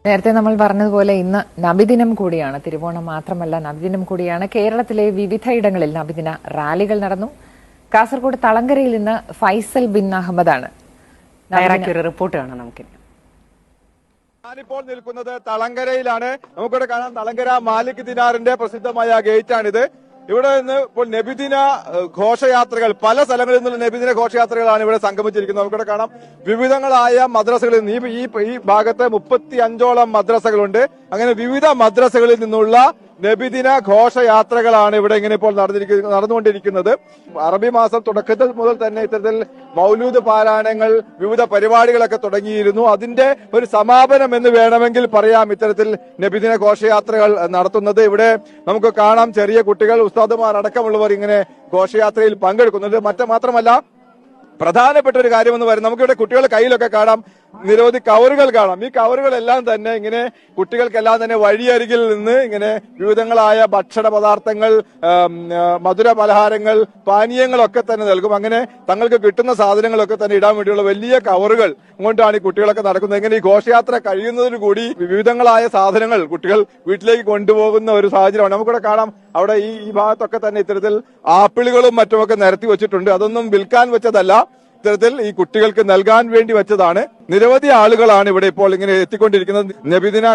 നേരത്തെ നമ്മൾ പറഞ്ഞതുപോലെ ഇന്ന് നബിദിനം കൂടിയാണ്. തിരുവോണം മാത്രമല്ല, നബിദിനം കൂടിയാണ്. കേരളത്തിലെ വിവിധയിടങ്ങളിൽ നബിദിന റാലികൾ നടന്നു. കാസർഗോഡ് തളങ്കരയിൽ നിന്ന് ഫൈസൽ ബിൻ അഹമ്മദാണ് തയ്യാറാക്കിയ ഒരു റിപ്പോർട്ട് കാണാം നമുക്ക്. ഞാനിപ്പോൾ നിൽക്കുന്നത് തളങ്കരയിലാണ്. നമുക്കിവിടെ കാണാം തളങ്കര മാലിക് ദിനാറിന്റെ പ്രസിദ്ധമായ ഗേറ്റാണിത്. ഇവിടെ നിന്ന് ഇപ്പോൾ നബിദിന ഘോഷയാത്രകൾ, പല സ്ഥലങ്ങളിൽ നിന്നുള്ള നബിദിന ഘോഷയാത്രകളാണ് ഇവിടെ സംഗമിച്ചിരിക്കുന്നത്. നമുക്കിവിടെ കാണാം വിവിധങ്ങളായ മദ്രസകളിൽ നിന്ന് ഈ ഭാഗത്ത് 35ഓളം മദ്രസകളുണ്ട്. അങ്ങനെ വിവിധ മദ്രസകളിൽ നിന്നുള്ള നബിദിന ഘോഷയാത്രകളാണ് ഇവിടെ ഇങ്ങനെ ഇപ്പോൾ നടന്നുകൊണ്ടിരിക്കുന്നത്. അറബി മാസം തുടക്കത്തിൽ മുതൽ തന്നെ ഇത്തരത്തിൽ മൗലൂദ് പാരായണങ്ങൾ, വിവിധ പരിപാടികളൊക്കെ തുടങ്ങിയിരുന്നു. അതിന്റെ ഒരു സമാപനം എന്ന് വേണമെങ്കിൽ പറയാം ഇത്തരത്തിൽ നബിദിന ഘോഷയാത്രകൾ നടത്തുന്നത്. ഇവിടെ നമുക്ക് കാണാം ചെറിയ കുട്ടികൾ, ഉസ്താദുമാർ അടക്കമുള്ളവർ ഇങ്ങനെ ഘോഷയാത്രയിൽ പങ്കെടുക്കുന്നുണ്ട്. മാത്രമല്ല പ്രധാനപ്പെട്ട ഒരു കാര്യമെന്ന് പറയുന്നത്, നമുക്കിവിടെ കുട്ടികളുടെ കയ്യിലൊക്കെ കാണാം നിരവധി കവറുകൾ കാണാം. ഈ കവറുകളെല്ലാം തന്നെ ഇങ്ങനെ കുട്ടികൾക്കെല്ലാം തന്നെ വഴിയരികിൽ നിന്ന് ഇങ്ങനെ വിവിധങ്ങളായ ഭക്ഷണ പദാർത്ഥങ്ങൾ, മധുര പലഹാരങ്ങൾ, പാനീയങ്ങളൊക്കെ തന്നെ നൽകും. അങ്ങനെ തങ്ങൾക്ക് കിട്ടുന്ന സാധനങ്ങളൊക്കെ തന്നെ ഇടാൻ വേണ്ടിയുള്ള വലിയ കവറുകൾ കൊണ്ടാണ് ഈ കുട്ടികളൊക്കെ നടക്കുന്നത്. ഇങ്ങനെ ഈ ഘോഷയാത്ര കഴിയുന്നതിന് കൂടി വിവിധങ്ങളായ സാധനങ്ങൾ കുട്ടികൾ വീട്ടിലേക്ക് കൊണ്ടുപോകുന്ന ഒരു സാഹചര്യമാണ്. നമുക്കിവിടെ കാണാം അവിടെ ഈ ഭാഗത്തൊക്കെ തന്നെ ഇത്തരത്തിൽ ആപ്പിളുകളും മറ്റുമൊക്കെ നിരത്തി വെച്ചിട്ടുണ്ട്. അതൊന്നും വിൽക്കാൻ വെച്ചതല്ല, ഇത്തരത്തിൽ ഈ കുട്ടികൾക്ക് നൽകാൻ വേണ്ടി വെച്ചതാണ്. നിരവധി ആളുകളാണ് ഇവിടെ ഇപ്പോൾ ഇങ്ങനെ എത്തിക്കൊണ്ടിരിക്കുന്നത്. നബിദിന